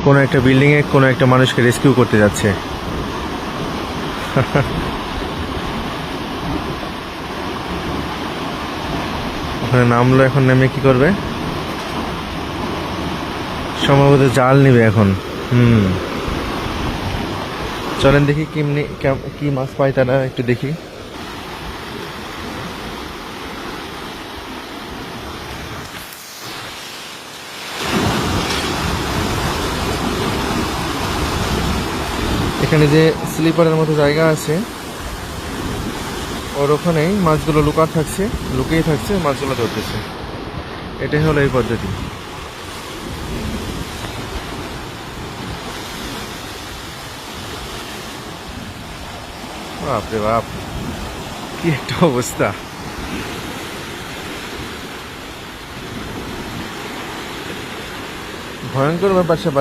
কোনো একটা বিল্ডিংয়ে কোনো একটা মানুষকে রেস্কিউ করতে যাচ্ছে। ওখানে নামলো, এখন নেমে কি করবে? সম্ভবত জাল নিবে এখন। চলেন দেখি কি মাছ পায় তারা, একটু দেখি। এখানে যে স্লিপারের মতো জায়গা আছে, ওর ওখানেই মাছগুলো লুকিয়ে থাকছে, মাছগুলো ধরতেছে। এটাই হলো এই পদ্ধতি। বাপরে বাপ, কি একটা অবস্থা! ভয়ঙ্কর ব্যাপার।